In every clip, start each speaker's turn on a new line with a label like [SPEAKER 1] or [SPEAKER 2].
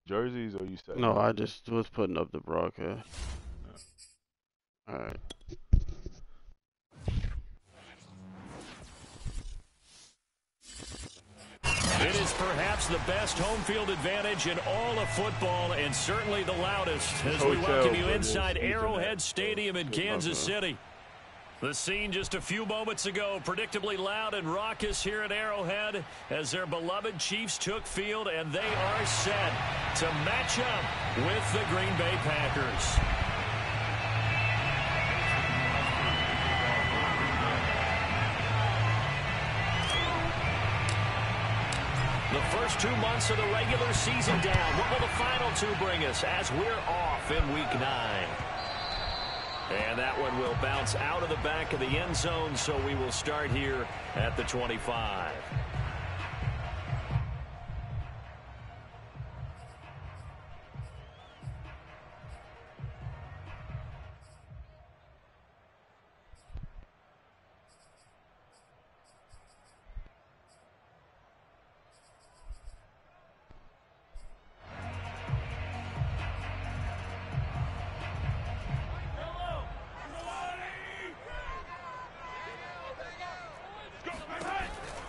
[SPEAKER 1] jerseys or you setting
[SPEAKER 2] No,
[SPEAKER 1] up
[SPEAKER 2] I
[SPEAKER 1] today?
[SPEAKER 2] just was putting up the broadcast. Alright.
[SPEAKER 3] It is perhaps the best home field advantage in all of football, and certainly the loudest as we welcome you inside Arrowhead Stadium in Kansas City. The scene just a few moments ago, predictably loud and raucous here at Arrowhead as their beloved Chiefs took field, and they are set to match up with the Green Bay Packers. The first 2 months of the regular season down. What will the final two bring us as we're off in Week 9? And that one will bounce out of the back of the end zone, so we will start here at the 25.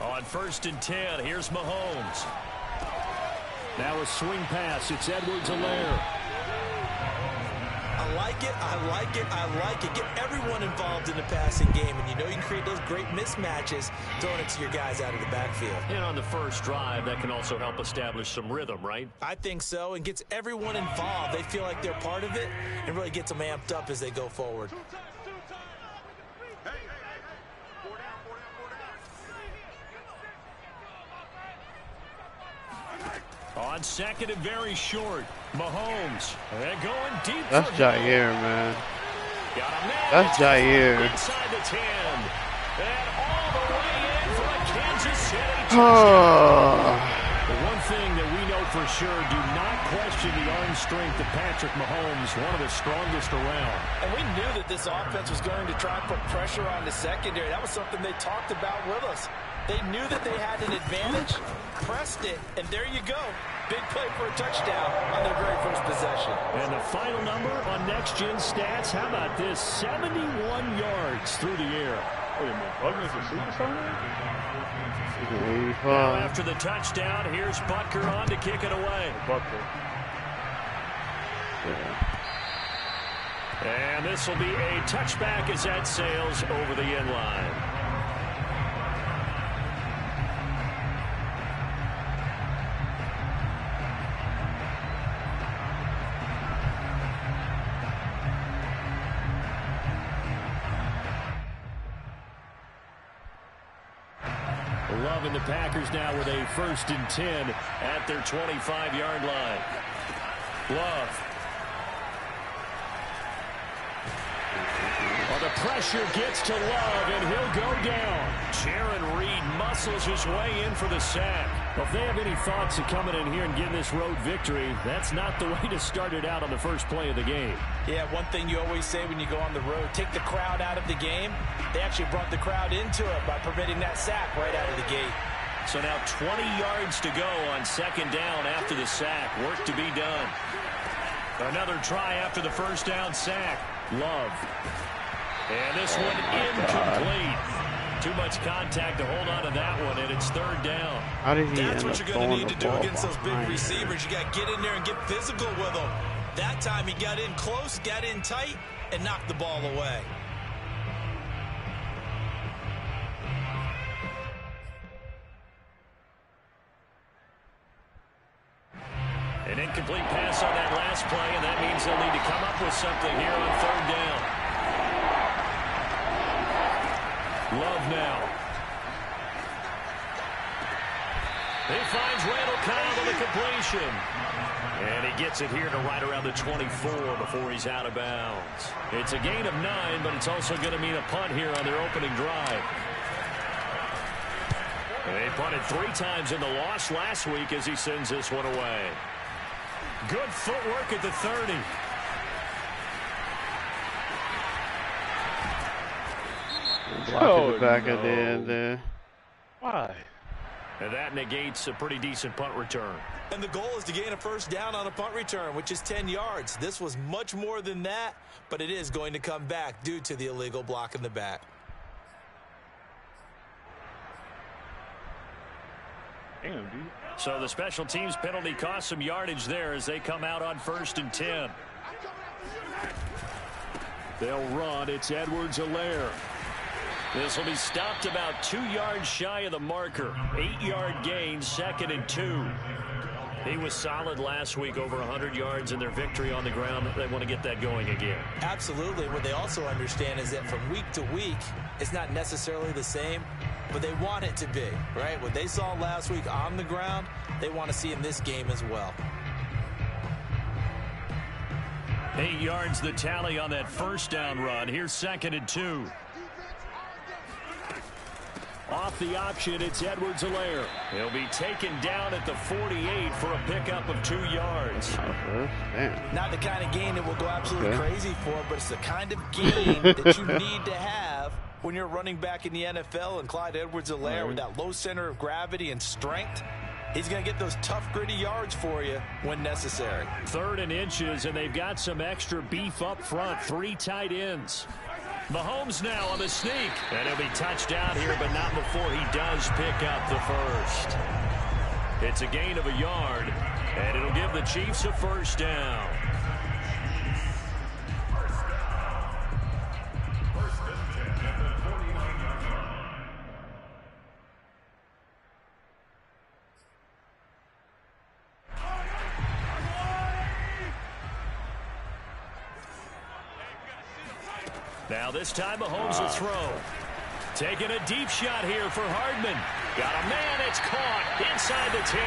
[SPEAKER 3] On 1st and 10, here's Mahomes. Now a swing pass. It's Edwards-Helaire.
[SPEAKER 4] I like it, I like it, I like it. Get everyone involved in the passing game, and you know you can create those great mismatches throwing it to your guys out of the backfield.
[SPEAKER 3] And on the first drive, that can also help establish some rhythm, right?
[SPEAKER 4] I think so, and gets everyone involved. They feel like they're part of it and really gets them amped up as they go forward.
[SPEAKER 3] On 2nd and very short, Mahomes. And going deep.
[SPEAKER 2] That's Jair, man.
[SPEAKER 3] Got a man.
[SPEAKER 2] That's Jair.
[SPEAKER 3] Inside the 10. And all the way in for a Kansas City touchdown. The one thing that we know for sure, do not question the arm strength of Patrick Mahomes, one of the strongest around.
[SPEAKER 4] And we knew that this offense was going to try and put pressure on the secondary. That was something they talked about with us. They knew that they had an advantage, pressed it, and there you go. Big play for a touchdown on their very first possession.
[SPEAKER 3] And the final number on Next Gen Stats, how about this? 71 yards through the air.
[SPEAKER 1] Wait a minute, Bugner's a superstar now?
[SPEAKER 3] Now after the touchdown, here's Butker on to kick it away.
[SPEAKER 1] Butker.
[SPEAKER 3] And this will be a touchback as that sails over the end line. Love and the Packers now with a 1st and 10 at their 25-yard line. Love. Well, the pressure gets to Love, and he'll go down. Jaron Reed muscles his way in for the sack. Well, if they have any thoughts of coming in here and getting this road victory, that's not the way to start it out on the first play of the game.
[SPEAKER 4] Yeah, one thing you always say when you go on the road, take the crowd out of the game. They actually brought the crowd into it by permitting that sack right out of the gate.
[SPEAKER 3] So now 20 yards to go on 2nd down after the sack. Work to be done. Another try after the first down sack. Love. And this one incomplete. Too much contact to hold on to that one, and it's 3rd down.
[SPEAKER 2] How did he
[SPEAKER 4] That's
[SPEAKER 2] end
[SPEAKER 4] what
[SPEAKER 2] up
[SPEAKER 4] you're going to need to do
[SPEAKER 2] throwing the
[SPEAKER 4] against those big
[SPEAKER 2] ball
[SPEAKER 4] receivers. You got to get in there and get physical with them. That time he got in close, got in tight, and knocked the ball away.
[SPEAKER 3] An incomplete pass on that last play, and that means they'll need to come up with something here on 3rd down. Love now. He finds Randall Cobb on the completion. And he gets it here to right around the 24 before he's out of bounds. It's a gain of 9, but it's also going to mean a punt here on their opening drive. They punted 3 times in the loss last week as he sends this one away. Good footwork at the 30.
[SPEAKER 2] Blocking the back of the end there.
[SPEAKER 1] Why?
[SPEAKER 3] And that negates a pretty decent punt return.
[SPEAKER 4] And the goal is to gain a first down on a punt return, which is 10 yards. This was much more than that, but it is going to come back due to the illegal block in the back.
[SPEAKER 1] Damn, dude.
[SPEAKER 3] So the special teams penalty cost some yardage there as they come out on 1st and 10. They'll run. It's Edwards-Helaire. This will be stopped about 2 yards shy of the marker. 8-yard gain, 2nd and 2. He was solid last week, over 100 yards in their victory on the ground. They want to get that going again.
[SPEAKER 4] Absolutely. What they also understand is that from week to week, it's not necessarily the same, but they want it to be, right? What they saw last week on the ground, they want to see in this game as well.
[SPEAKER 3] 8 yards the tally on that first down run. Here's 2nd and 2. Off the option, it's Edwards-Helaire. He'll be taken down at the 48 for a pickup of 2 yards.
[SPEAKER 4] Not the kind of gain that will go absolutely crazy for, but it's the kind of gain that you need to have when you're running back in the NFL. And Clyde Edwards-Helaire, with that low center of gravity and strength, he's going to get those tough, gritty yards for you when necessary.
[SPEAKER 3] 3rd and inches, and they've got some extra beef up front. 3 tight ends. Mahomes now on the sneak. And he'll be touched out here, but not before he does pick up the first. It's a gain of a yard, and it'll give the Chiefs a first down. Now this time Mahomes will throw. Taking a deep shot here for Hardman. Got a man, it's caught inside the 10.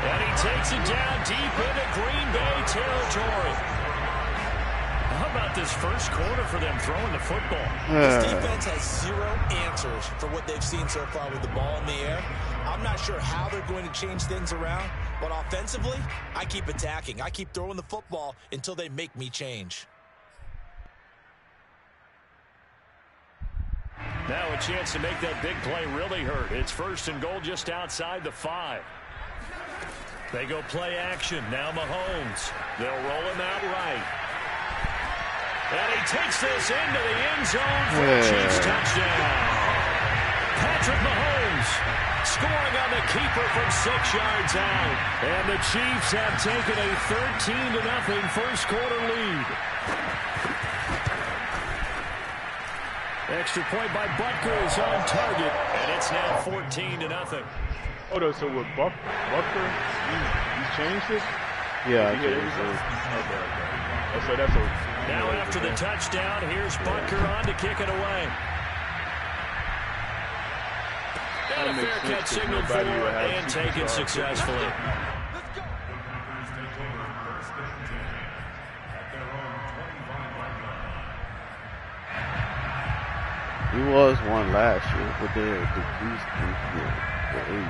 [SPEAKER 3] And he takes it down deep into Green Bay territory. How about this first quarter for them throwing the football?
[SPEAKER 4] This defense has 0 answers for what they've seen so far with the ball in the air. I'm not sure how they're going to change things around, but offensively, I keep attacking. I keep throwing the football until they make me change.
[SPEAKER 3] Now a chance to make that big play really hurt. It's 1st and goal just outside the 5. They go play action. Now Mahomes. They'll roll him out right. And he takes this into the end zone for a Chiefs touchdown. Patrick Mahomes scoring on the keeper from 6 yards out. And the Chiefs have taken a 13-0 first quarter lead. Extra point by Butker is on target, and it's now 14-0.
[SPEAKER 1] Oh, no, so with Butker, you changed it?
[SPEAKER 2] Yeah, I
[SPEAKER 1] changed it. Okay. Oh, so that's a...
[SPEAKER 3] Now after the touchdown, here's Butker on to kick it away. And a fair catch signaled for and taken successfully.
[SPEAKER 2] He was one last year, but they're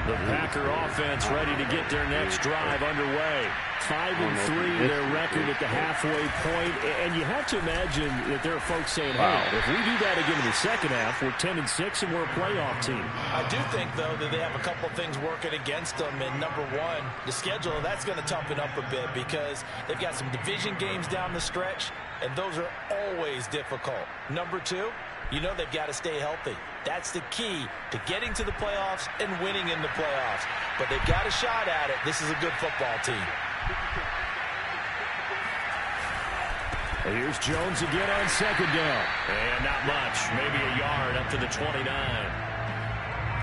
[SPEAKER 3] the Packer offense ready to get their next drive underway. 5-3 their record at the halfway point, and you have to imagine that there are folks saying, "Hey, if we do that again in the second half, we're 10-6 and we're a playoff team."
[SPEAKER 4] I do think though that they have a couple of things working against them. And number one, the schedule, that's going to toughen up a bit because they've got some division games down the stretch, and those are always difficult. Number two, you know they've got to stay healthy. That's the key to getting to the playoffs and winning in the playoffs. But they've got a shot at it. This is a good football team.
[SPEAKER 3] And here's Jones again on 2nd down. And not much. Maybe a yard up to the 29.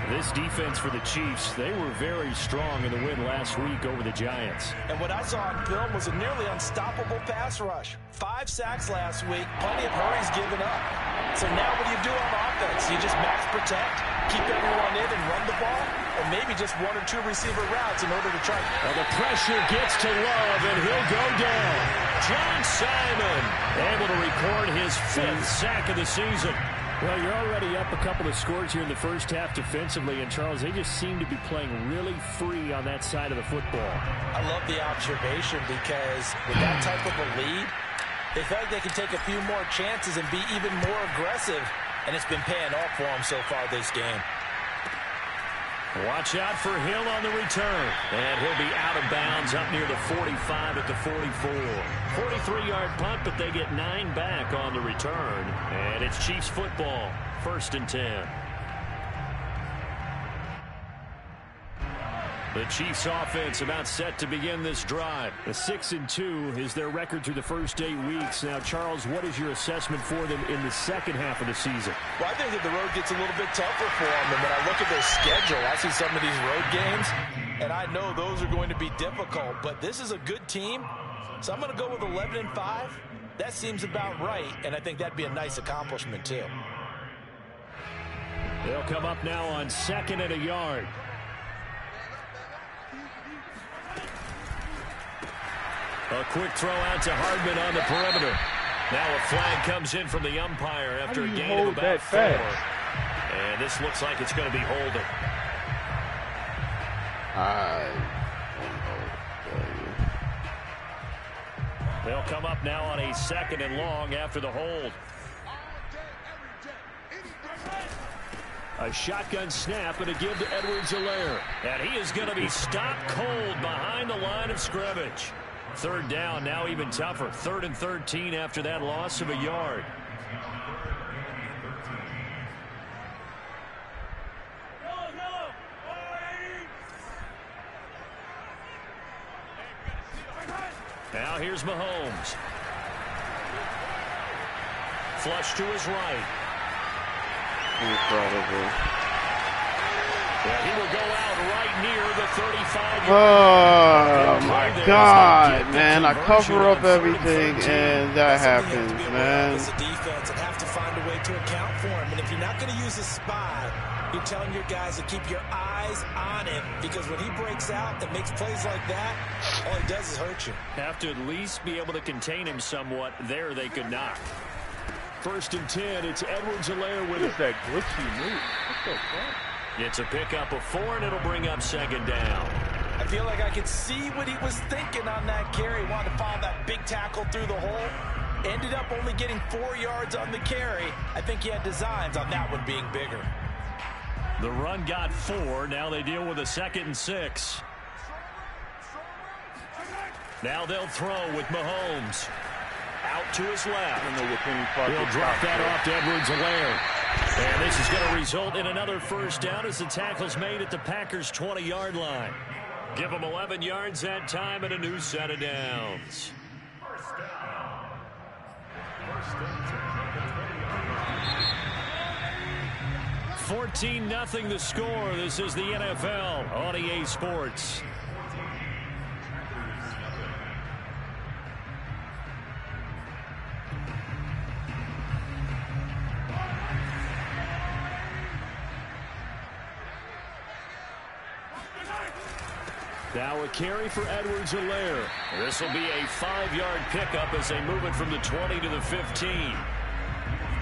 [SPEAKER 3] This defense for the Chiefs, they were very strong in the win last week over the Giants.
[SPEAKER 4] And what I saw on film was a nearly unstoppable pass rush. 5 sacks last week, plenty of hurries given up. So now what do you do on offense? You just max protect, keep everyone in and run the ball, or maybe just 1 or 2 receiver routes in order to try.
[SPEAKER 3] Well, the pressure gets to Love, and he'll go down. John Simon able to record his 5th sack of the season. Well, you're already up a couple of scores here in the first half defensively, and Charles, they just seem to be playing really free on that side of the football.
[SPEAKER 4] I love the observation because with that type of a lead, they feel like they can take a few more chances and be even more aggressive, and it's been paying off for them so far this game.
[SPEAKER 3] Watch out for Hill on the return. And he'll be out of bounds up near the 45 at the 44. 43-yard punt, but they get 9 back on the return. And it's Chiefs football, 1st and 10. The Chiefs offense about set to begin this drive. A 6-2 is their record through the first 8 weeks. Now, Charles, what is your assessment for them in the second half of the season?
[SPEAKER 4] Well, I think that the road gets a little bit tougher for them. And when I look at their schedule, I see some of these road games, and I know those are going to be difficult. But this is a good team, so I'm going to go with 11-5. That seems about right, and I think that'd be a nice accomplishment, too.
[SPEAKER 3] They'll come up now on 2nd and a yard. A quick throw out to Hardman on the perimeter. Now a flag comes in from the umpire after a gain of about 4. And this looks like it's going to be holding. They'll come up now on a 2nd and long after the hold. A shotgun snap and a give to Edwards-Helaire. And he is going to be stopped cold behind the line of scrimmage. 3rd down, now even tougher. 3rd and 13 after that loss of a yard. Now here's Mahomes. Flush to his right.
[SPEAKER 2] Incredible.
[SPEAKER 3] Yeah, he will go out right near the 35.
[SPEAKER 2] Oh, my God, man. I cover up everything, and that happens, man.
[SPEAKER 4] As a defense and have to find a way to account for him. And if you're not going to use a spy, you're telling your guys to keep your eyes on him, because when he breaks out and makes plays like that, all he does is hurt you.
[SPEAKER 3] Have to at least be able to contain him somewhat. There they could not. 1st and 10, it's Edwards-Helaire with
[SPEAKER 1] it. That glitchy move. What the fuck?
[SPEAKER 3] It's a pickup of 4, and it'll bring up 2nd down.
[SPEAKER 4] I feel like I could see what he was thinking on that carry. Wanted to follow that big tackle through the hole. Ended up only getting 4 yards on the carry. I think he had designs on that one being bigger.
[SPEAKER 3] The run got 4. Now they deal with a 2nd and 6. Now they'll throw with Mahomes. Out to his left. He'll drop that off to Edwards-Helaire. And this is going to result in another 1st down as the tackle's made at the Packers' 20-yard line. Give them 11 yards that time and a new set of downs. 14-0 the score. This is the NFL on EA Sports. Now a carry for Edwards-Helaire. This will be a 5-yard pickup as they move it from the 20 to the 15.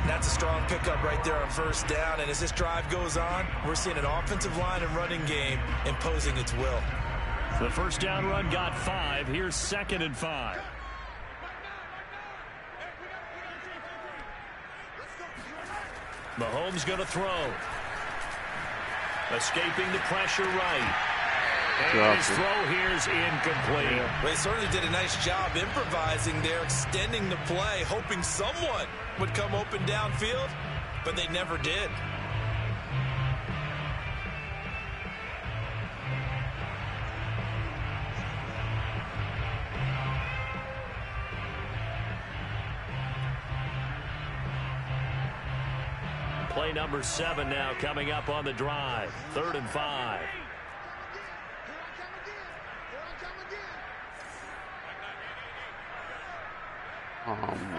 [SPEAKER 4] That's a strong pickup right there on 1st down. And as this drive goes on, we're seeing an offensive line and running game imposing its will.
[SPEAKER 3] The 1st down run got 5. Here's 2nd and 5. Mahomes going to throw. Escaping the pressure right. And his throw here is incomplete.
[SPEAKER 4] Well, they certainly did a nice job improvising there, extending the play, hoping someone would come open downfield, but they never did.
[SPEAKER 3] Play number 7 now coming up on the drive. 3rd and 5.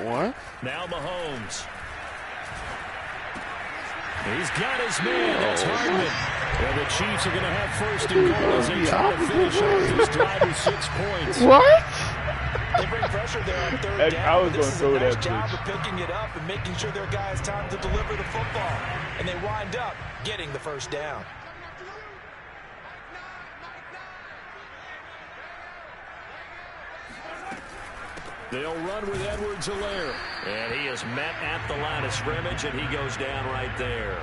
[SPEAKER 2] What?
[SPEAKER 3] Now Mahomes. He's got his man. That's Hardman. And the Chiefs are going to have 1st and goal as they try to finish off this drive with 6 points.
[SPEAKER 2] What?
[SPEAKER 4] They bring pressure there on 3rd down.
[SPEAKER 1] I was going to throw
[SPEAKER 4] that.
[SPEAKER 1] This is a
[SPEAKER 4] nice
[SPEAKER 1] nice
[SPEAKER 4] job of picking it up and making sure their guys time to deliver the football. And they wind up getting the 1st down.
[SPEAKER 3] They'll run with Edwards-Helaire. And he is met at the line of scrimmage, and he goes down right there.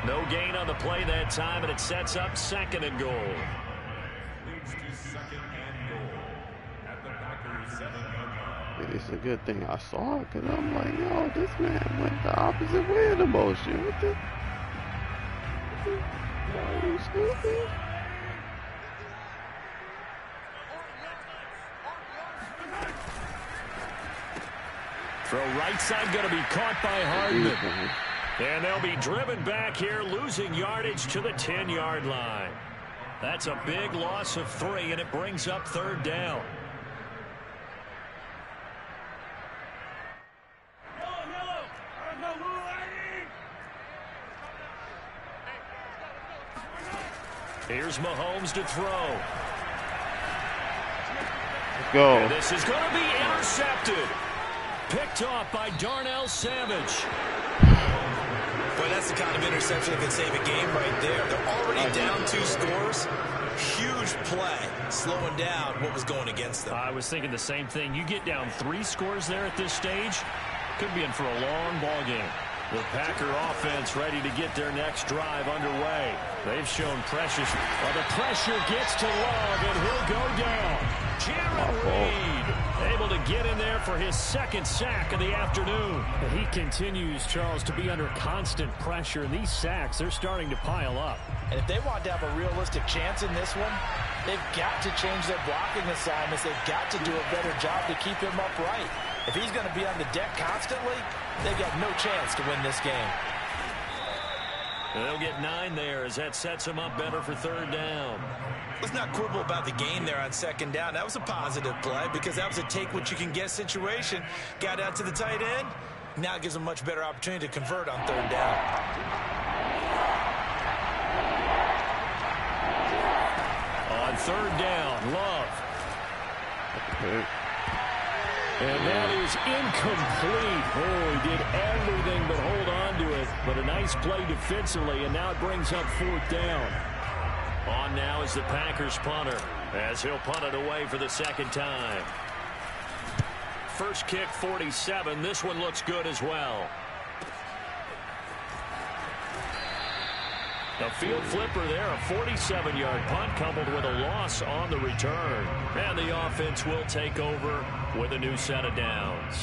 [SPEAKER 3] No gain on the play that time, and it sets up 2nd and goal.
[SPEAKER 5] Leads to 2nd and goal at the Packers 7-yard line.
[SPEAKER 2] It's a good thing I saw it, because I'm like, yo, this man went the opposite way of the motion. What the? Are you stupid?
[SPEAKER 3] Throw right side going to be caught by Hardman. And they'll be driven back here, losing yardage to the 10-yard line. That's a big loss of 3, and it brings up 3rd down. Here's Mahomes to throw.
[SPEAKER 2] Let's go.
[SPEAKER 3] And this is going to be intercepted. Picked off by Darnell Savage.
[SPEAKER 4] Boy, that's the kind of interception that can save a game right there. They're already down 2 scores. Huge play, slowing down what was going against them.
[SPEAKER 3] I was thinking the same thing. You get down 3 scores there at this stage, could be in for a long ball game. The Packer offense ready to get their next drive underway. They've shown pressure. Well, the pressure gets to Love, and he'll go down. Jarran Reed able to get in there for his 2nd sack of the afternoon. He continues, Charles, to be under constant pressure, and these sacks, they're starting to pile up.
[SPEAKER 4] And if they want to have a realistic chance in this one, they've got to change their blocking assignments. They've got to do a better job to keep him upright. If he's going to be on the deck constantly, they've got no chance to win this game.
[SPEAKER 3] They'll get 9 there as that sets them up better for 3rd down.
[SPEAKER 4] Let's not quibble about the gain there on 2nd down. That was a positive play because that was a take-what-you-can-get situation. Got out to the tight end. Now it gives them a much better opportunity to convert on 3rd down.
[SPEAKER 3] On 3rd down, Love.
[SPEAKER 2] Okay.
[SPEAKER 3] And that is incomplete. Oh, he did everything but hold on to it. But a nice play defensively, and now it brings up 4th down. On now is the Packers punter, as he'll punt it away for the 2nd time. First kick, 47. This one looks good as well. A field flipper there, a 47-yard punt coupled with a loss on the return. And the offense will take over with a new set of downs.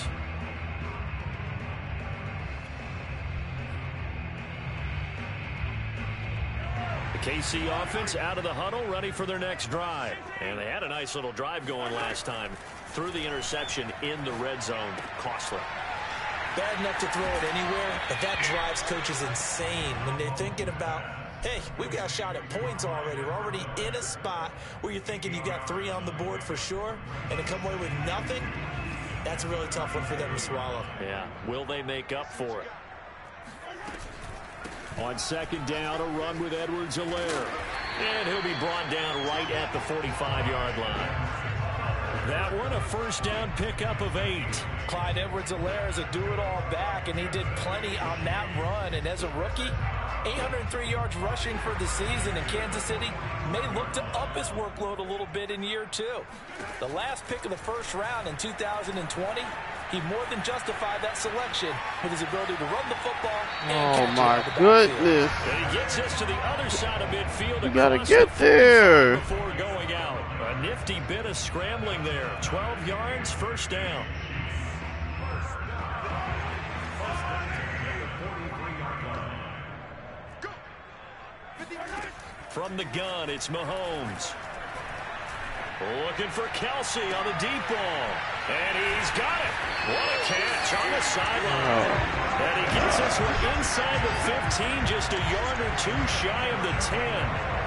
[SPEAKER 3] The KC offense out of the huddle, ready for their next drive. And they had a nice little drive going last time. Threw the interception in the red zone. Costly.
[SPEAKER 4] Bad enough to throw it anywhere, but that drives coaches insane when they're thinking about, hey, we've got a shot at points already. We're already in a spot where you're thinking you got 3 on the board for sure, and to come away with nothing, that's a really tough one for them to swallow.
[SPEAKER 3] Yeah, will they make up for it? On 2nd down, a run with Edwards-Helaire. And he'll be brought down right at the 45-yard line. That one, a 1st down pickup of 8.
[SPEAKER 4] Clyde Edwards-Helaire is a do-it-all back, and he did plenty on that run. And as a rookie, 803 yards rushing for the season in Kansas City may look to up his workload a little bit in year 2. The last pick of the 1st round in 2020, he more than justified that selection with his ability to run the football and catch it.
[SPEAKER 2] Oh, my goodness.
[SPEAKER 3] And he gets us to the other side of midfield.
[SPEAKER 2] You got to get there.
[SPEAKER 3] Before going out. A nifty bit of scrambling there. 12 yards, 1st down. From the gun, it's Mahomes. Looking for Kelsey on the deep ball. And he's got it. What a catch on the sideline. And he gets us inside the 15, just a yard or 2 shy of the 10.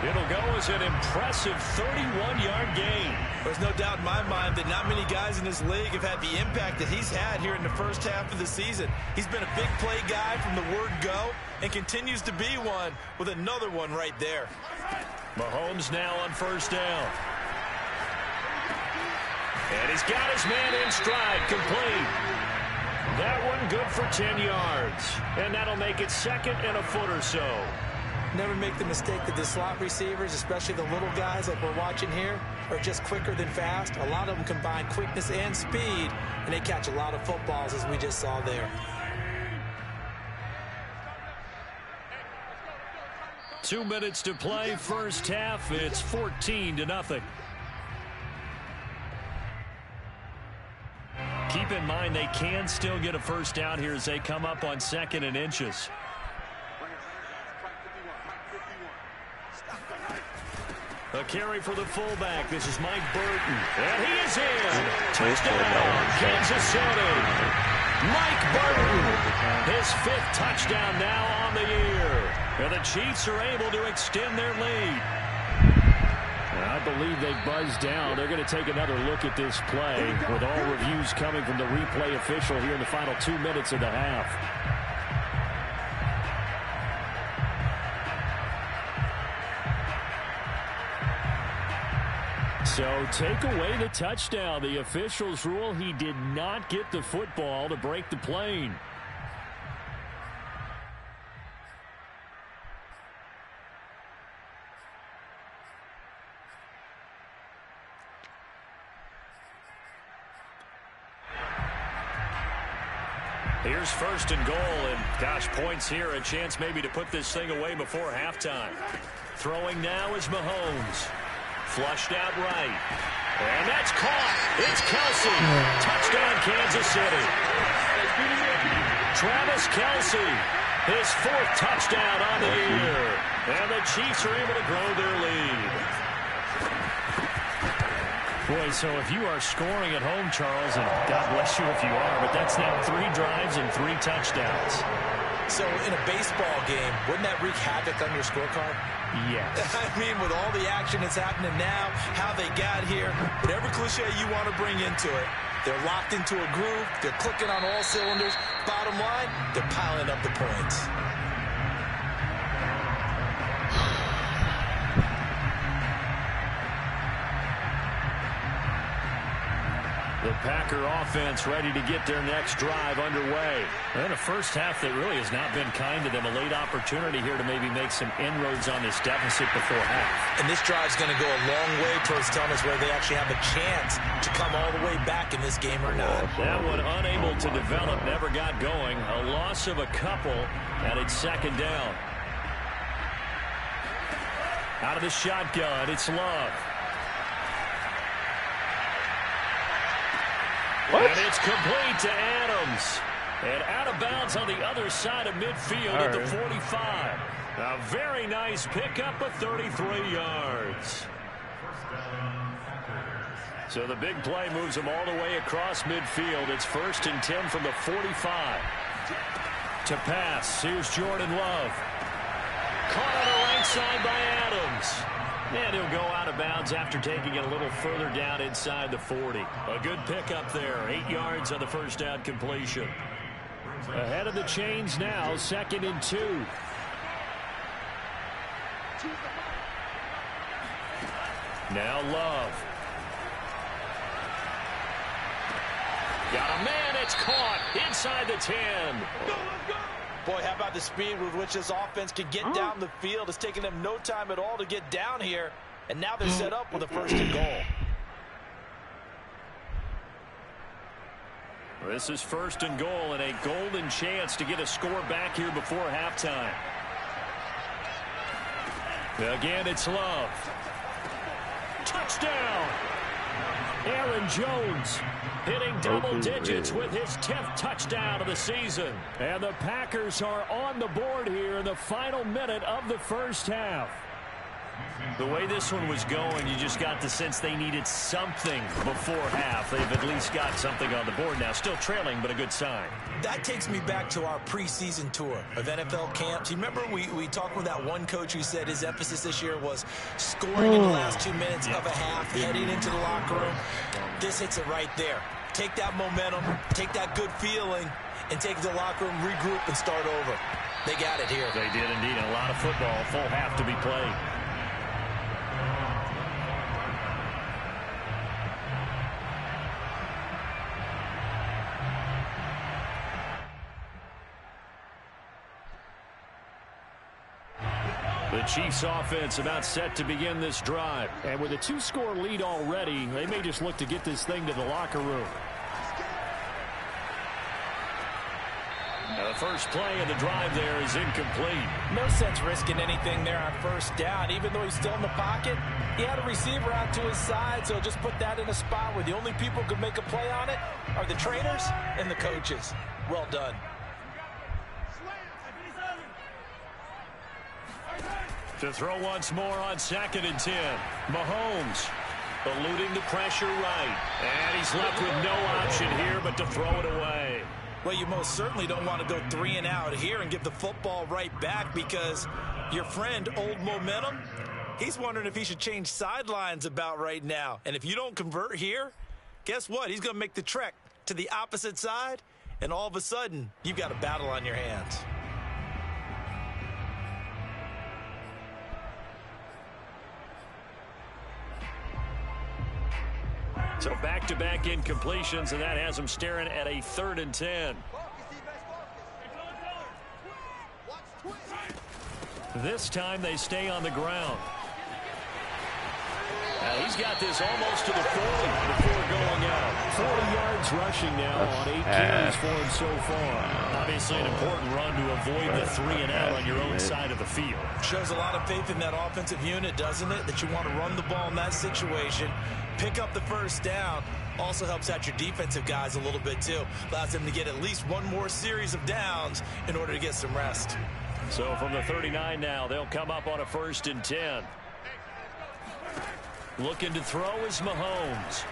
[SPEAKER 3] It'll go as an impressive 31-yard gain.
[SPEAKER 4] There's no doubt in my mind that not many guys in this league have had the impact that he's had here in the 1st half of the season. He's been a big play guy from the word go and continues to be one with another one right there.
[SPEAKER 3] Mahomes now on 1st down. And he's got his man in stride, complete. That one good for 10 yards. And that'll make it 2nd and a foot or so.
[SPEAKER 4] Never make the mistake that the slot receivers, especially the little guys like we're watching here, are just quicker than fast. A lot of them combine quickness and speed, and they catch a lot of footballs, as we just saw there.
[SPEAKER 3] 2 minutes to play, first half. It's 14-0. Keep in mind they can still get a first down here as they come up on 2nd and inches. A carry for the fullback. This is Mike Burton. And he is in. Touchdown, Kansas City. Mike Burton, his 5th touchdown now on the year. And the Chiefs are able to extend their lead. I believe they buzzed down. They're going to take another look at this play with all reviews coming from the replay official here in the final 2 minutes of the half. So take away the touchdown. The officials rule he did not get the football to break the plane. Here's 1st and goal, and gosh, points here, a chance maybe to put this thing away before halftime. Throwing now is Mahomes. Flushed out right. And that's caught. It's Kelce. Touchdown, Kansas City. Travis Kelce, his 4th touchdown on the year. And the Chiefs are able to grow their lead. Boy, so if you are scoring at home, Charles, and God bless you if you are, but that's now 3 drives and 3 touchdowns.
[SPEAKER 4] So in a baseball game, wouldn't that wreak havoc on your scorecard?
[SPEAKER 3] Yes.
[SPEAKER 4] I mean, with all the action that's happening now, how they got here, whatever cliche you want to bring into it, they're locked into a groove, they're clicking on all cylinders. Bottom line, they're piling up the points.
[SPEAKER 3] The Packer offense ready to get their next drive underway. And a first half that really has not been kind to them. A late opportunity here to maybe make some inroads on this deficit before half.
[SPEAKER 4] And this drive's going to go a long way towards telling us whether they actually have a chance to come all the way back in this game or not.
[SPEAKER 3] That one unable to develop, never got going. A loss of a couple, and it's 2nd down. Out of the shotgun, it's Love.
[SPEAKER 2] What?
[SPEAKER 3] And it's complete to Adams. And out of bounds on the other side of midfield at the 45. A very nice pickup of 33 yards. So the big play moves them all the way across midfield. It's 1st and 10 from the 45. To pass, here's Jordan Love. Caught on the right side by Adams. And he'll go out of bounds after taking it a little further down inside the 40. A good pickup there. 8 yards on the first down completion. Ahead of the chains now, 2nd and 2. Now Love. Got a man, it's caught inside the 10.
[SPEAKER 4] Boy, how about the speed with which this offense can get down the field? It's taking them no time at all to get down here. And now they're set up with a 1st and goal.
[SPEAKER 3] This is 1st and goal and a golden chance to get a score back here before halftime. Again, it's Love. Touchdown! Aaron Jones hitting double digits with his 10th touchdown of the season. And the Packers are on the board here in the final minute of the first half. The way this one was going, you just got the sense they needed something before half. They've at least got something on the board now. Still trailing, but a good sign.
[SPEAKER 4] That takes me back to our preseason tour of NFL camps. You remember we talked with that one coach who said his emphasis this year was scoring in the last 2 minutes of a half, heading into the locker room. This hits it right there. Take that momentum, take that good feeling, and take it to the locker room, regroup, and start over. They got it here.
[SPEAKER 3] They did indeed. A lot of football, full half to be played. The Chiefs offense about set to begin this drive. And with a 2-score lead already, they may just look to get this thing to the locker room. A first play of the drive there is incomplete.
[SPEAKER 4] No sense risking anything there on first down. Even though he's still in the pocket, he had a receiver out to his side, so just put that in a spot where the only people who could make a play on it are the trainers and the coaches. Well done.
[SPEAKER 3] To throw once more on 2nd and 10. Mahomes eluding the pressure right. And he's left with no option here but to throw it away.
[SPEAKER 4] Well, you most certainly don't want to go 3 and out here and give the football right back, because your friend, Old Momentum, he's wondering if he should change sidelines about right now. And if you don't convert here, guess what? He's going to make the trek to the opposite side, and all of a sudden, you've got a battle on your hands.
[SPEAKER 3] So back-to-back incompletions, and that has him staring at a 3rd and 10. This time they stay on the ground. He's got this almost to the 40 before going out. 40 yards rushing now on 8 carries for him so far. Obviously an important run to avoid the 3 and out on your own side of the field.
[SPEAKER 4] Shows a lot of faith in that offensive unit, doesn't it? That you want to run the ball in that situation, pick up the first down. Also helps out your defensive guys a little bit too. Allows them to get at least one more series of downs in order to get some rest.
[SPEAKER 3] So from the 39 now, they'll come up on a 1st and 10. Looking to throw is Mahomes.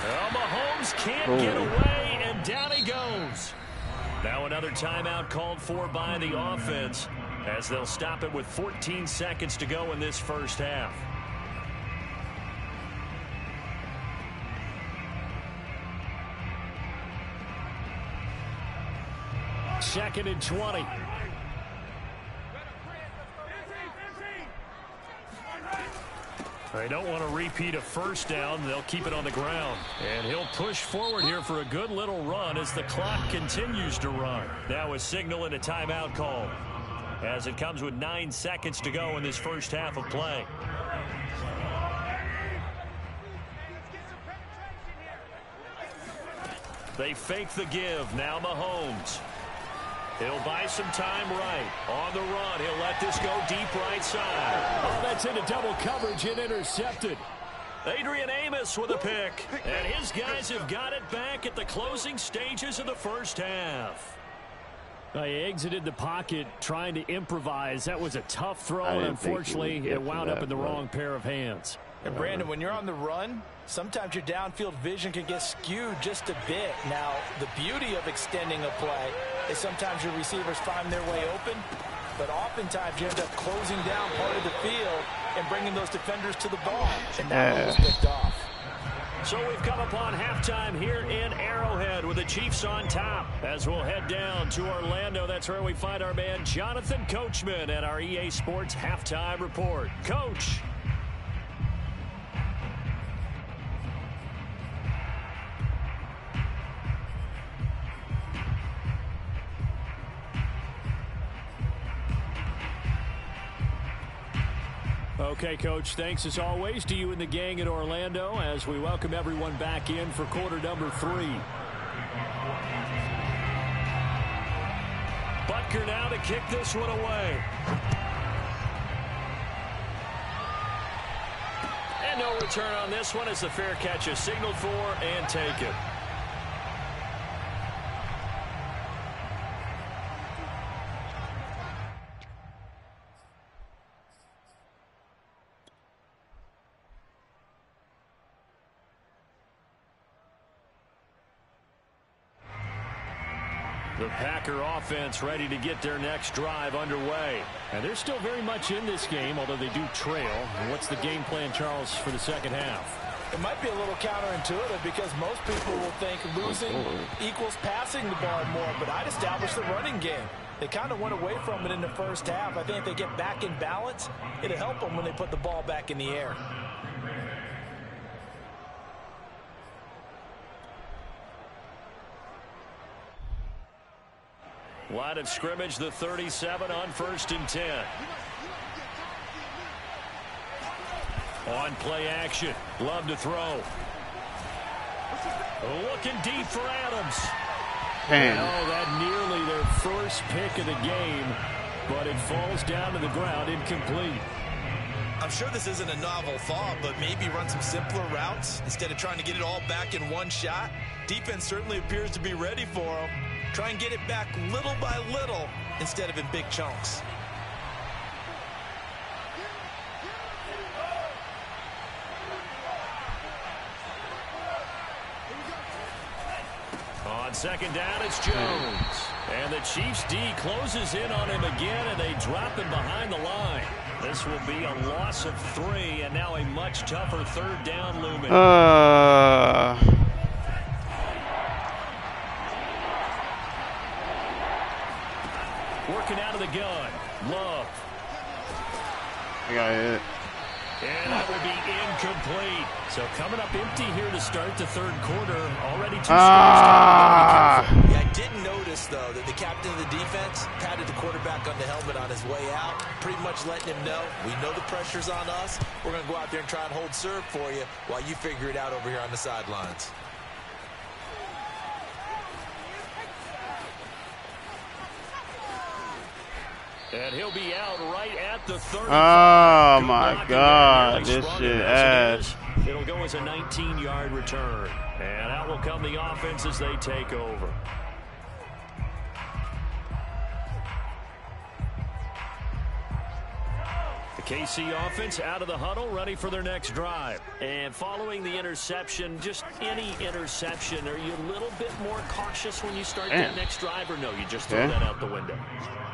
[SPEAKER 3] Well, Mahomes can't get away, and down he goes. Now another timeout called for by the offense, as they'll stop it with 14 seconds to go in this first half. Second and 20. They don't want to repeat a first down. They'll keep it on the ground. And he'll push forward here for a good little run as the clock continues to run. Now a signal and a timeout call, as it comes with 9 seconds to go in this first half of play. They fake the give. Now Mahomes. He'll buy some time right. On the run, he'll let this go deep right side. Oh, that's into double coverage and intercepted. Adrian Amos with a pick. And his guys have got it back at the closing stages of the first half.
[SPEAKER 6] He exited the pocket trying to improvise. That was a tough throw, and unfortunately, it wound up in the wrong pair of hands.
[SPEAKER 4] And Brandon, when you're on the run, sometimes your downfield vision can get skewed just a bit. Now, the beauty of extending a play is sometimes your receivers find their way open, but oftentimes you end up closing down part of the field and bringing those defenders to the ball, and that one was picked off.
[SPEAKER 3] So we've come upon halftime here in Arrowhead with the Chiefs on top. As we'll head down to Orlando, that's where we find our man Jonathan Coachman at our EA Sports Halftime Report. Coach.
[SPEAKER 6] Okay, Coach, thanks as always to you and the gang at Orlando as we welcome everyone back in for quarter number 3.
[SPEAKER 3] Butker now to kick this one away. And no return on this one as the fair catch is signaled for and taken. The Packer offense ready to get their next drive underway.
[SPEAKER 6] And they're still very much in this game, although they do trail. And what's the game plan, Charles, for the second half?
[SPEAKER 4] It might be a little counterintuitive because most people will think losing equals passing the ball more, but I'd establish the running game. They kind of went away from it in the first half. I think if they get back in balance, it'll help them when they put the ball back in the air.
[SPEAKER 3] Line of scrimmage, the 37 on 1st and 10. On play action. Love to throw. Looking deep for Adams.
[SPEAKER 2] Damn.
[SPEAKER 6] Oh, that nearly their first pick of the game, but it falls down to the ground incomplete.
[SPEAKER 4] I'm sure this isn't a novel thought, but maybe run some simpler routes instead of trying to get it all back in one shot. Defense certainly appears to be ready for them. Try and get it back little by little instead of in big chunks.
[SPEAKER 3] On second down, it's Jones. And the Chiefs D closes in on him again, and they drop him behind the line. This will be a loss of 3, and now a much tougher third down looming. Working out of the gun. Love.
[SPEAKER 2] I got it.
[SPEAKER 3] And that will be incomplete. So coming up empty here to start the third quarter. Already 2 scores.
[SPEAKER 4] Yeah, I did notice, though, that the captain of the defense patted the quarterback on the helmet on his way out, pretty much letting him know, we know the pressure's on us. We're going to go out there and try and hold serve for you while you figure it out over here on the sidelines.
[SPEAKER 3] And he'll be out right at the 35.
[SPEAKER 2] Oh, my God. This shit ass.
[SPEAKER 3] It'll go as a 19-yard return. And out will come the offense as they take over. The KC offense out of the huddle, ready for their next drive. And following the interception, just any interception, are you a little bit more cautious when you start that next drive, or no, you just throw that out the window?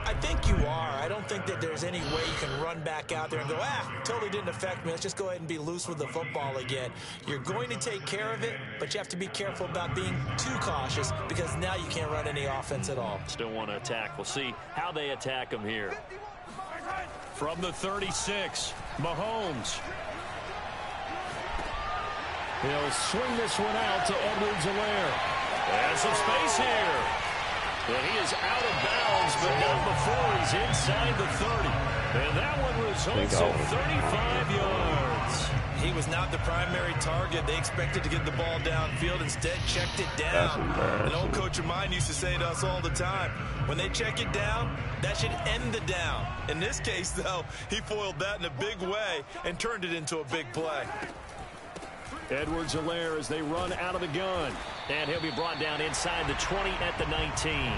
[SPEAKER 4] I think you are. I don't think that there's any way you can run back out there and go, totally didn't affect me. Let's just go ahead and be loose with the football again. You're going to take care of it, but you have to be careful about being too cautious because now you can't run any offense at all.
[SPEAKER 3] Still want to attack. We'll see how they attack them here. From the 36, Mahomes.
[SPEAKER 6] He'll swing this one out to Edwards-Helaire.
[SPEAKER 3] There's some space here. And he is out of bounds, but not before he's inside the 30. And that one results in 35 yards.
[SPEAKER 4] He was not the primary target. They expected to get the ball downfield. Instead, checked it down. An old coach of mine used to say to us all the time, when they check it down, that should end the down. In this case, though, he foiled that in a big way and turned it into a big play.
[SPEAKER 6] Edwards-Helaire as they run out of the gun.
[SPEAKER 3] And he'll be brought down inside the 20 at the 19.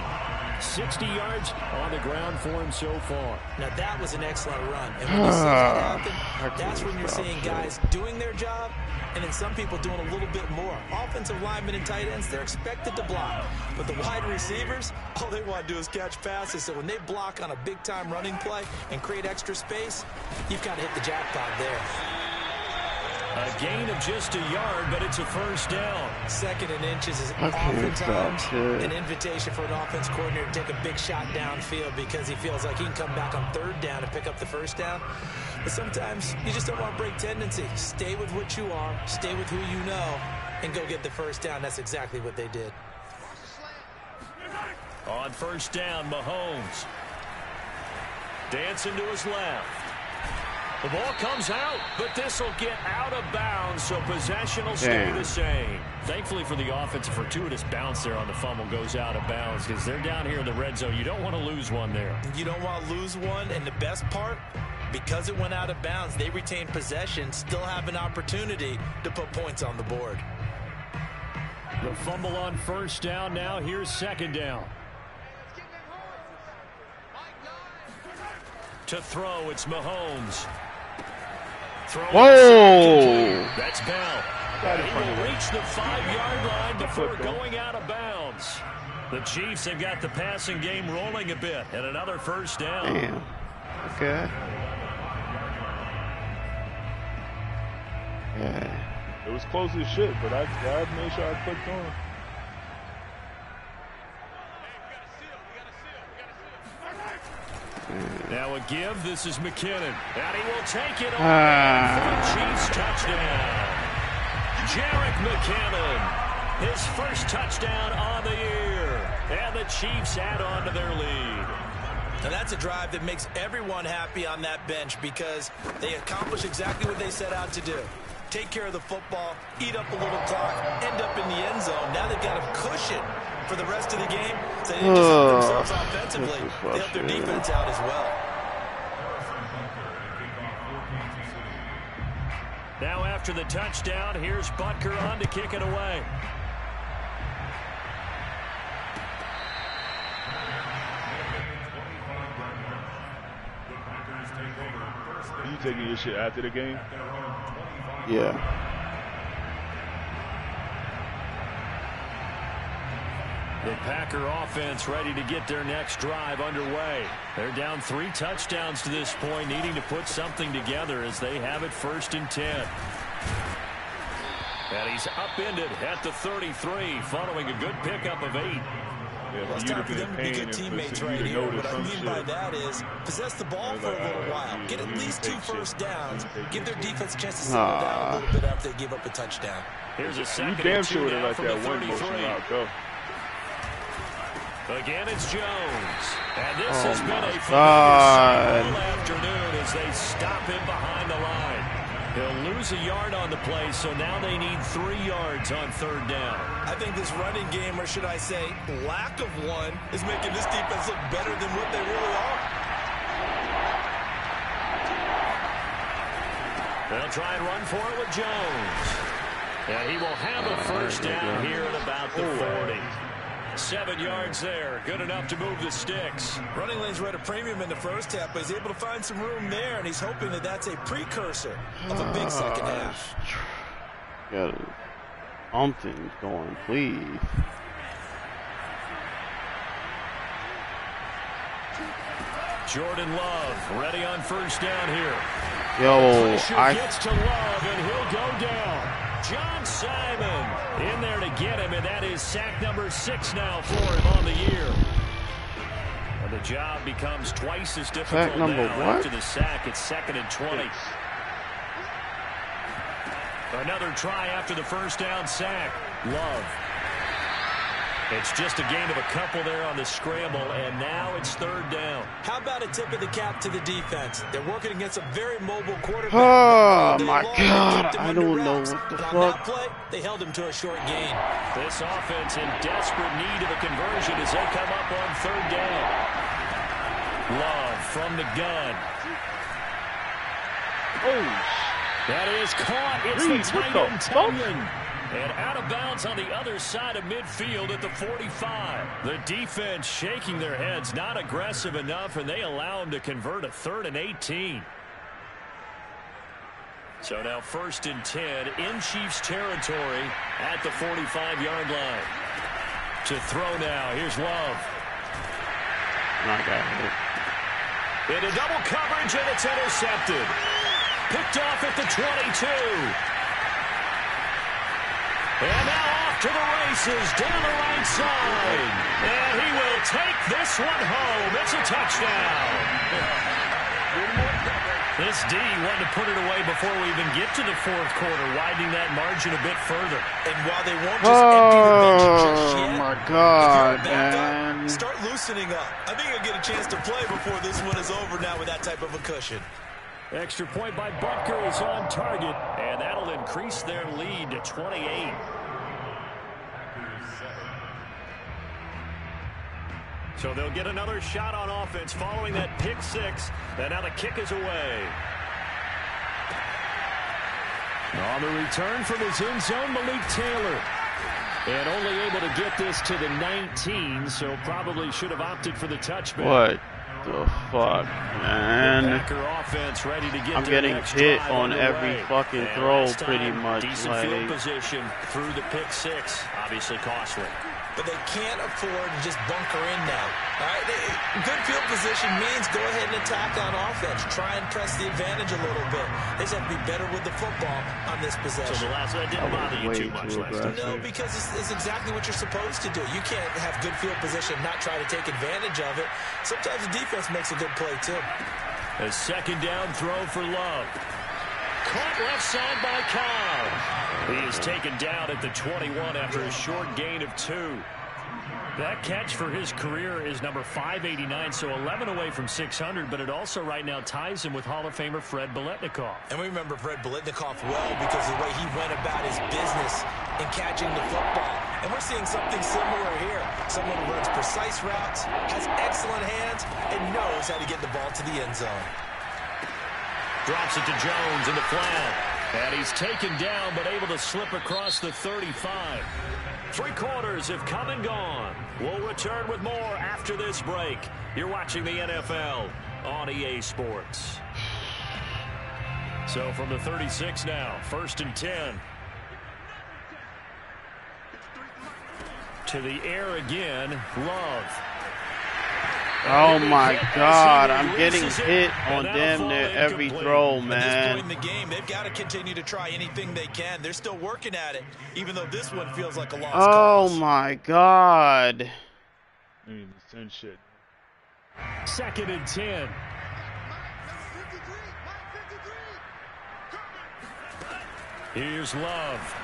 [SPEAKER 6] 60 yards on the ground for him so far.
[SPEAKER 4] Now, that was an excellent run. And when you see that happen, that's when you're seeing guys doing their job and then some people doing a little bit more. Offensive linemen and tight ends, they're expected to block. But the wide receivers, all they want to do is catch passes. So when they block on a big-time running play and create extra space, you've got to hit the jackpot there.
[SPEAKER 3] A gain of just a yard, but it's a first down.
[SPEAKER 4] Second and inches is oftentimes an invitation for an offense coordinator to take a big shot downfield because he feels like he can come back on third down and pick up the first down. But sometimes you just don't want to break tendency. Stay with what you are, stay with who you know, and go get the first down. That's exactly what they did.
[SPEAKER 3] On first down, Mahomes. Dancing to his left. The ball comes out, but this will get out of bounds, so possession will stay the same. Thankfully for the offense, a fortuitous bounce there on the fumble goes out of bounds because they're down here in the red zone. You don't want to lose one there.
[SPEAKER 4] You don't want to lose one, and the best part, because it went out of bounds, they retain possession, still have an opportunity to put points on the board.
[SPEAKER 6] The fumble on first down now. Here's second down.
[SPEAKER 3] To throw, it's Mahomes.
[SPEAKER 2] Whoa!
[SPEAKER 3] That's Bell. He will reach the 5-yard line before going out of bounds. The Chiefs have got the passing game rolling a bit, and another first down.
[SPEAKER 2] Damn. Okay. Yeah.
[SPEAKER 1] It was close as shit, but I made sure I clicked on.
[SPEAKER 3] Now a give. This is McKinnon. And he will take it on for the Chiefs touchdown. Jerick McKinnon. His first touchdown on the year. And the Chiefs add on to their lead.
[SPEAKER 4] Now that's a drive that makes everyone happy on that bench because they accomplish exactly what they set out to do. take care of the football, eat up a little clock, end up in the end zone. Now they've got a cushion for the rest of the game. So they didn't just help themselves offensively, they helped their defense out as well.
[SPEAKER 3] Now after the touchdown, here's Butker on to kick it away.
[SPEAKER 1] You taking your shit after the game?
[SPEAKER 2] Yeah.
[SPEAKER 3] The Packer offense ready to get their next drive underway. They're down 3 touchdowns to this point, needing to put something together as they have it 1st and 10. And he's upended at the 33, following a good pickup of 8.
[SPEAKER 1] Yeah,
[SPEAKER 4] Well, it's time for them to be good teammates right here. What I mean by that is possess the ball for a little while. Get at least 2 first downs. Give their defense a chance to settle down a little bit after they give up a touchdown.
[SPEAKER 3] Here's a second
[SPEAKER 1] damn
[SPEAKER 3] and 2
[SPEAKER 1] sure
[SPEAKER 3] now
[SPEAKER 1] like
[SPEAKER 3] from
[SPEAKER 1] that
[SPEAKER 3] the
[SPEAKER 1] one
[SPEAKER 3] 33.
[SPEAKER 1] motion route go.
[SPEAKER 3] Again, it's Jones. And this has been a
[SPEAKER 2] God.
[SPEAKER 3] all afternoon as they stop him behind the line. He'll lose a yard on the play, so now they need 3 yards on 3rd down.
[SPEAKER 4] I think this running game, or should I say lack of one, is making this defense look better than what they really are.
[SPEAKER 3] They'll try and run for it with Jones. And he will have a first down here at about the 40. 7 yards there. Good enough to move the sticks.
[SPEAKER 4] Running lanes were at a premium in the first half, but he's able to find some room there, and he's hoping that that's a precursor of a big second half.
[SPEAKER 2] Got something going, please.
[SPEAKER 3] Jordan Love ready on 1st down here.
[SPEAKER 2] Yo,
[SPEAKER 3] Gets to Love, and he'll go down. John Simon in there to get him, and that is sack number 6 now for him on the year. And the job becomes twice as difficult
[SPEAKER 2] sack number
[SPEAKER 3] now
[SPEAKER 2] what?
[SPEAKER 3] after the sack. It's 2nd and 20. Another try after the first down sack. Love. It's just a gain of a couple there on the scramble, and now it's 3rd down.
[SPEAKER 4] How about a tip of the cap to the defense? They're working against a very mobile quarterback.
[SPEAKER 2] Oh, my God. I don't know what the
[SPEAKER 4] fuck. On that play, they held him to a short gain.
[SPEAKER 3] This offense in desperate need of a conversion as they come up on 3rd down. Love from the gun.
[SPEAKER 1] Oh,
[SPEAKER 3] that is caught. It's the tight end Tunyon. And out of bounds on the other side of midfield at the 45. The defense shaking their heads, not aggressive enough, and they allow them to convert a 3rd and 18. So now 1st and 10 in Chiefs territory at the 45-yard line. To throw now, here's Love.
[SPEAKER 2] I got it.
[SPEAKER 3] Into double coverage, and it's intercepted. Picked off at the 22. And now off to the races down the right side. And he will take this one home. It's a touchdown. This D wanted to put it away before we even get to the 4th quarter, widening that margin a bit further.
[SPEAKER 4] And while they won't just empty the bench just yet,
[SPEAKER 2] my God,
[SPEAKER 4] man. Start loosening up. I think he'll get a chance to play before this one is over now with that type of a cushion.
[SPEAKER 3] Extra point by Butker is on target, and that'll increase their lead to 28. So they'll get another shot on offense following that pick 6, and now the kick is away. On the return from his end zone, Malik Taylor. And only able to get this to the 19, so probably should have opted for the touchback.
[SPEAKER 2] What the fuck, man?
[SPEAKER 3] Packer offense ready to get
[SPEAKER 2] I'm getting hit on every fucking throw pretty much.
[SPEAKER 3] Decent field position through the pick 6. Obviously costly.
[SPEAKER 4] But they can't afford to just bunker in now. All right, good field position means go ahead and attack on offense. Try and press the advantage a little bit. They just have to be better with the football on this possession.
[SPEAKER 3] So the last that didn't bother you too much last time.
[SPEAKER 4] No, because it's exactly what you're supposed to do. You can't have good field position, not try to take advantage of it. Sometimes the defense makes a good play too.
[SPEAKER 3] A 2nd down throw for Love. Caught left side by Cobb. He is taken down at the 21 after a short gain of 2.
[SPEAKER 6] That catch for his career is number 589, so 11 away from 600, but it also right now ties him with Hall of Famer Fred Biletnikoff.
[SPEAKER 4] And we remember Fred Biletnikoff well because of the way he went about his business in catching the football. And we're seeing something similar here. Someone who runs precise routes, has excellent hands, and knows how to get the ball to the end zone.
[SPEAKER 6] Drops it to Jones in the flat. And he's taken down, but able to slip across the 35. 3 quarters have come and gone. We'll return with more after this break. You're watching the NFL on EA Sports. So from the 36 now, 1st and 10. To the air again, Love.
[SPEAKER 2] Oh my God, I'm getting hit on damn near every throw, man.
[SPEAKER 4] At this point in the game, they've got to continue to try anything they can. They're still working at it, even though this one feels like a lost cause.
[SPEAKER 2] Oh my God.
[SPEAKER 1] I mean, send shit.
[SPEAKER 6] 2nd and 10. Here's Love.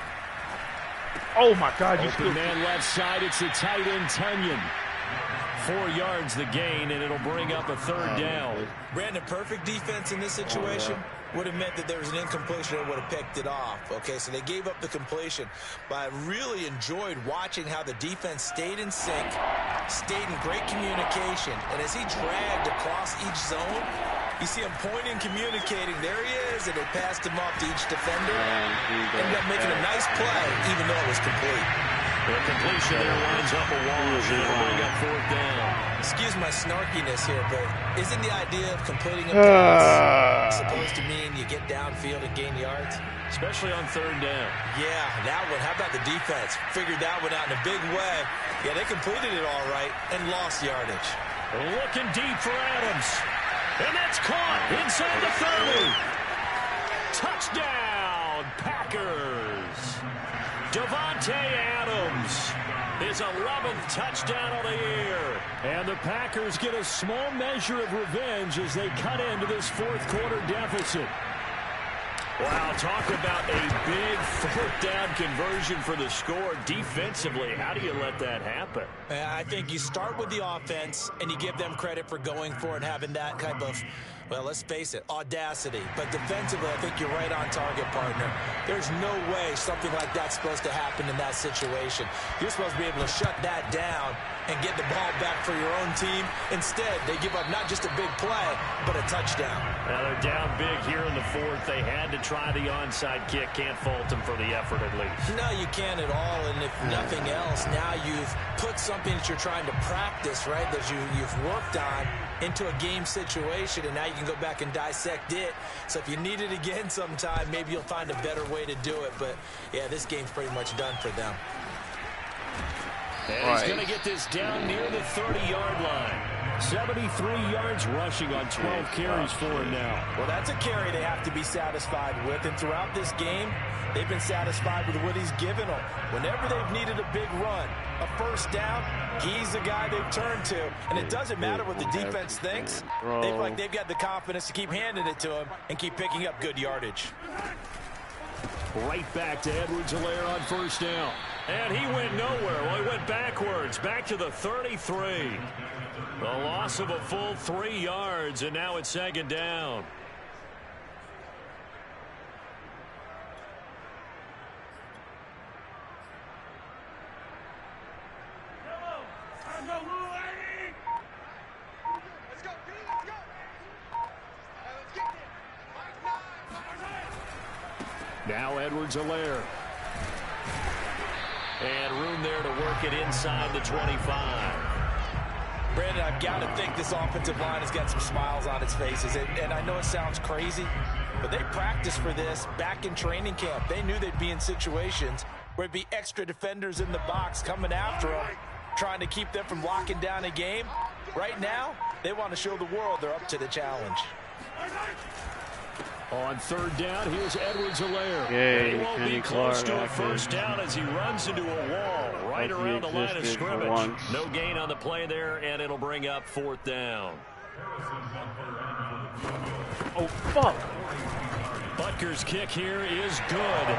[SPEAKER 1] Oh my God, you
[SPEAKER 6] Open
[SPEAKER 1] still
[SPEAKER 6] man left side, it's the tight end Tunyon. 4 yards the gain, and it'll bring up a 3rd down.
[SPEAKER 4] Brandon, perfect defense in this situation would have meant that there was an incompletion that would have picked it off. Okay, so they gave up the completion. But I really enjoyed watching how the defense stayed in sync, stayed in great communication. And as he dragged across each zone, you see him pointing, communicating. There he is, and they passed him off to each defender. Ended up making a nice play, even though it was complete.
[SPEAKER 6] The completion there lines up a wash, and it'll bring up 4th down.
[SPEAKER 4] Excuse my snarkiness here, but isn't the idea of completing a pass supposed to mean you get downfield and gain yards?
[SPEAKER 6] Especially on 3rd down.
[SPEAKER 4] Yeah, that one. How about the defense? Figured that one out in a big way. Yeah, they completed it all right and lost yardage.
[SPEAKER 6] Looking deep for Adams. And that's caught inside the 30. Touchdown, Packers. Davante Adams, his 11th touchdown of the year. And the Packers get a small measure of revenge as they cut into this 4th quarter deficit. Wow, talk about a big 4th down conversion for the score. Defensively, how do you let that happen?
[SPEAKER 4] I think you start with the offense, and you give them credit for going for it, having that type of, well, let's face it, audacity. But defensively, I think you're right on target, partner. There's no way something like that's supposed to happen in that situation. You're supposed to be able to shut that down and get the ball back for your own team. Instead, they give up not just a big play, but a touchdown.
[SPEAKER 6] Now they're down big here in the 4th. They had to try the onside kick. Can't fault them for the effort at least.
[SPEAKER 4] No, you can't at all. And if nothing else, now you've put something that you're trying to practice, right, that you've worked on into a game situation, and now you can go back and dissect it. So if you need it again sometime, maybe you'll find a better way to do it. But, yeah, this game's pretty much done for them.
[SPEAKER 6] And he's going to get this down near the 30-yard line. 73 yards rushing on 12 carries for him now.
[SPEAKER 4] Well, that's a carry they have to be satisfied with. And throughout this game, they've been satisfied with what he's given them. Whenever they've needed a big run, a 1st down, he's the guy they've turned to. And it doesn't matter what the defense thinks. They feel like they've got the confidence to keep handing it to him and keep picking up good yardage.
[SPEAKER 6] Right back to Edwards-Helaire on 1st down. And he went nowhere. Well, he went backwards, back to the 33. The loss of a full 3 yards, and now it's 2nd down. Now Edwards-Helaire. And room there to work it inside the 25.
[SPEAKER 4] Brandon, I've got to think this offensive line has got some smiles on its faces. And I know it sounds crazy, but they practiced for this back in training camp. They knew they'd be in situations where it'd be extra defenders in the box coming after them, trying to keep them from locking down a game. Right now, they want to show the world they're up to the challenge.
[SPEAKER 6] On 3rd down, here's Edwards-Helaire.
[SPEAKER 2] Yay,
[SPEAKER 6] he won't
[SPEAKER 2] Kenny
[SPEAKER 6] be close
[SPEAKER 2] Clark
[SPEAKER 6] to a 1st down as he runs into a wall right around the line of scrimmage. No gain on the play there, and it'll bring up 4th down.
[SPEAKER 1] Oh, fuck.
[SPEAKER 6] Butker's kick here is good.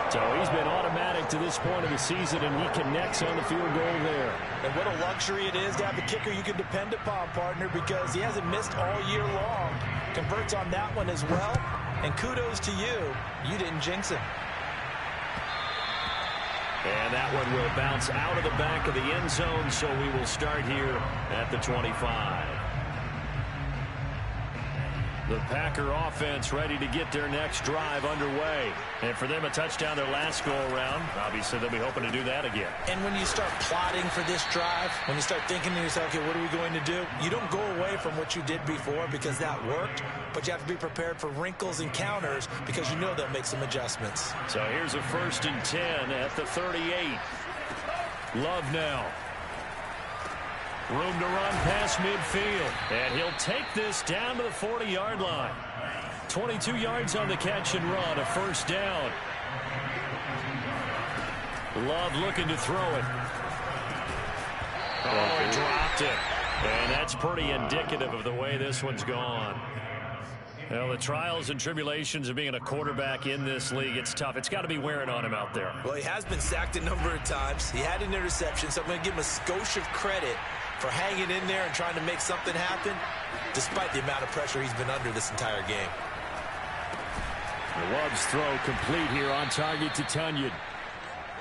[SPEAKER 3] So he's been automatic to this point of the season, and he connects on the field goal there.
[SPEAKER 4] And what a luxury it is to have a kicker you can depend upon, partner, because he hasn't missed all year long. Converts on that one as well. And kudos to you. You didn't jinx him.
[SPEAKER 3] And that one will bounce out of the back of the end zone, so we will start here at the 25. The Packer offense ready to get their next drive underway. And for them, a touchdown their last go-around. Obviously, they'll be hoping to do that again.
[SPEAKER 4] And when you start plotting for this drive, when you start thinking to yourself, okay, what are we going to do? You don't go away from what you did before because that worked, but you have to be prepared for wrinkles and counters because you know they'll make some adjustments.
[SPEAKER 3] So here's a 1st and 10 at the 38. Love now. Room to run past midfield. And he'll take this down to the 40-yard line. 22 yards on the catch and run, a 1st down. Love looking to throw it. Oh, he dropped it. And that's pretty indicative of the way this one's gone. Well, the trials and tribulations of being a quarterback in this league, it's tough. It's got to be wearing on him out there.
[SPEAKER 4] Well, he has been sacked a number of times. He had an interception, so I'm going to give him a skosh of credit for hanging in there and trying to make something happen, despite the amount of pressure he's been under this entire game.
[SPEAKER 3] Love's throw complete here on target to Tunyon.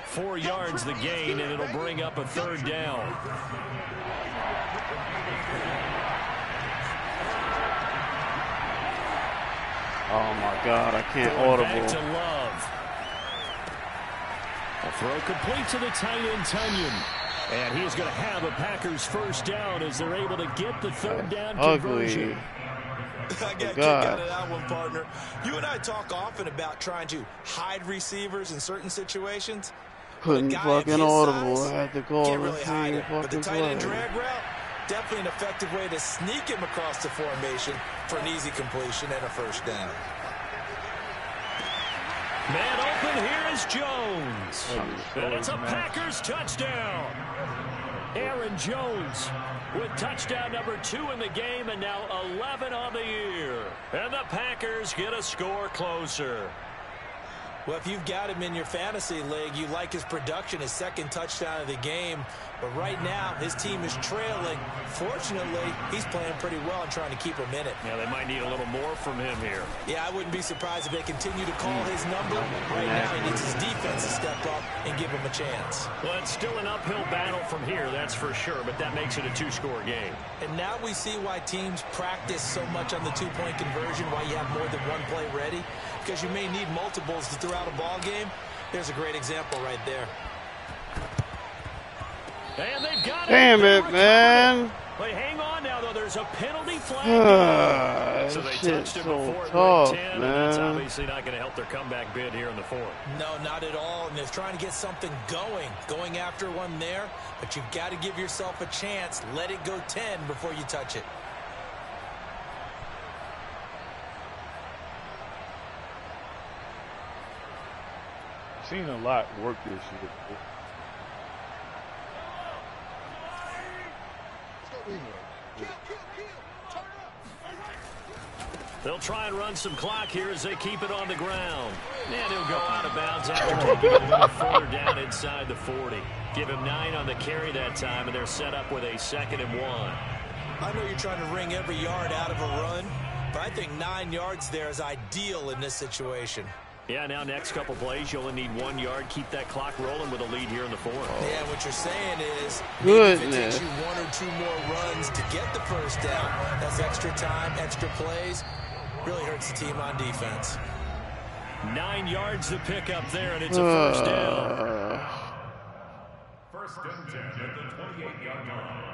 [SPEAKER 3] 4 yards the gain, and it'll bring up a 3rd down.
[SPEAKER 2] Oh my God, I can't audible.
[SPEAKER 3] Back to Love. A throw complete to the tight end, Tunyon. And he's going to have a Packers 1st down as they're able to get the 3rd down conversion.
[SPEAKER 4] I got a kick out of that one, partner. You and I talk often about trying to hide receivers in certain situations.
[SPEAKER 2] Couldn't fucking audible. I had to call
[SPEAKER 4] can't really hide it. But the tight end
[SPEAKER 2] play.
[SPEAKER 4] drag route, definitely an effective way to sneak him across the formation for an easy completion and a 1st down.
[SPEAKER 3] Man open, here is Jones. And it's a Packers touchdown. Aaron Jones with touchdown number 2 in the game, and now 11 on the year. And the Packers get a score closer.
[SPEAKER 4] Well, if you've got him in your fantasy league, you like his production, his 2nd touchdown of the game. But right now, his team is trailing. Fortunately, he's playing pretty well and trying to keep him in it.
[SPEAKER 3] Yeah, they might need a little more from him here.
[SPEAKER 4] Yeah, I wouldn't be surprised if they continue to call his number. Right now, he needs his defense to step up and give him a chance.
[SPEAKER 3] Well, it's still an uphill battle from here, that's for sure, but that makes it a 2-score game.
[SPEAKER 4] And now we see why teams practice so much on the 2-point conversion, why you have more than one play ready, because you may need multiples to throw out a ball game. There's a great example right there.
[SPEAKER 3] And they've got it.
[SPEAKER 2] Damn it, man.
[SPEAKER 3] Wait, hang on now, though. There's a penalty flag. So they touched him before it went 10, and that's obviously not going to help their comeback bid here in the 4th.
[SPEAKER 4] No, not at all. And they're trying to get something going after one there. But you've got to give yourself a chance. Let it go 10 before you touch it.
[SPEAKER 1] I've seen a lot work this year.
[SPEAKER 3] They'll try and run some clock here as they keep it on the ground. And he'll go out of bounds after taking it a little further down inside the 40. Give him 9 on the carry that time, and they're set up with a 2nd and 1.
[SPEAKER 4] I know you're trying to wring every yard out of a run, but I think 9 yards there is ideal in this situation.
[SPEAKER 3] Yeah, now next couple plays, you only need 1 yard. Keep that clock rolling with a lead here in the 4th.
[SPEAKER 4] Yeah, what you're saying is,
[SPEAKER 2] goodness,
[SPEAKER 4] if it takes you 1 or 2 more runs to get the 1st down, that's extra time, extra plays. Really hurts the team on defense.
[SPEAKER 3] 9 yards to pick up there, and it's a 1st down.
[SPEAKER 5] 1st and 10 at the 28-yard line.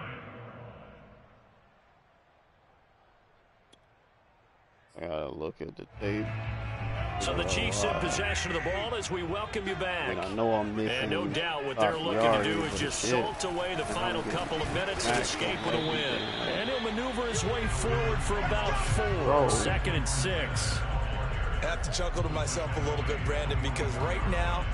[SPEAKER 2] I gotta look at the tape.
[SPEAKER 3] So the Chiefs in possession of the ball as we welcome you back.
[SPEAKER 2] And I know I'm missing.
[SPEAKER 3] And no doubt what they're looking to do is just salt away the final couple of minutes and escape with a win. And he'll maneuver his way forward for about 4. 2nd and 6.
[SPEAKER 4] I have to chuckle to myself a little bit, Brandon, because right now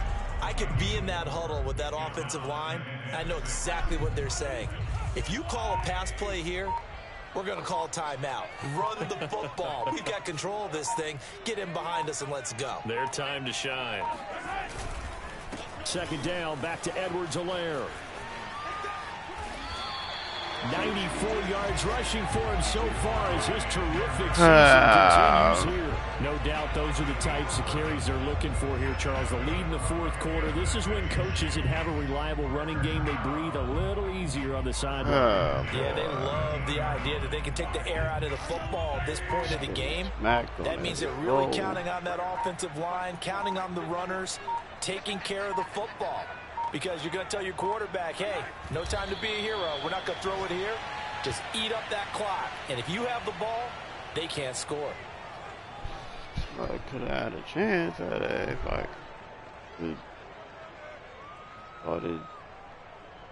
[SPEAKER 4] I could be in that huddle with that offensive line. I know exactly what they're saying. If you call a pass play here, we're going to call timeout. Run the football. We've got control of this thing. Get in behind us and let's go.
[SPEAKER 3] Their time to shine. second down. Back to Edwards-Helaire. 94 yards rushing for him so far as his terrific season continues here. No doubt those are the types of carries they're looking for here, Charles. The lead in the fourth quarter. This is when coaches that have a reliable running game, they breathe a little easier on the sideline.
[SPEAKER 4] Yeah, they love the idea that they can take the air out of the football at this point of the game. That means they're really counting on that offensive line, counting on the runners, taking care of the football. Because you're going to tell your quarterback, hey, no time to be a hero. We're not going to throw it here. Just eat up that clock. And if you have the ball, they can't score.
[SPEAKER 2] I could have had a chance at it if I could. Started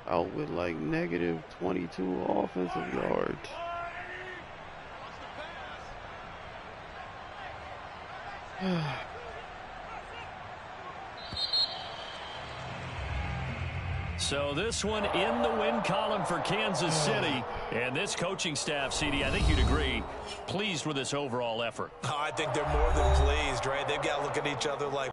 [SPEAKER 2] out with like negative 22 offensive yards.
[SPEAKER 3] So this one in the win column for Kansas City. And this coaching staff, CD, I think you'd agree, pleased with this overall effort.
[SPEAKER 4] I think they're more than pleased, right? They've got to look at each other like,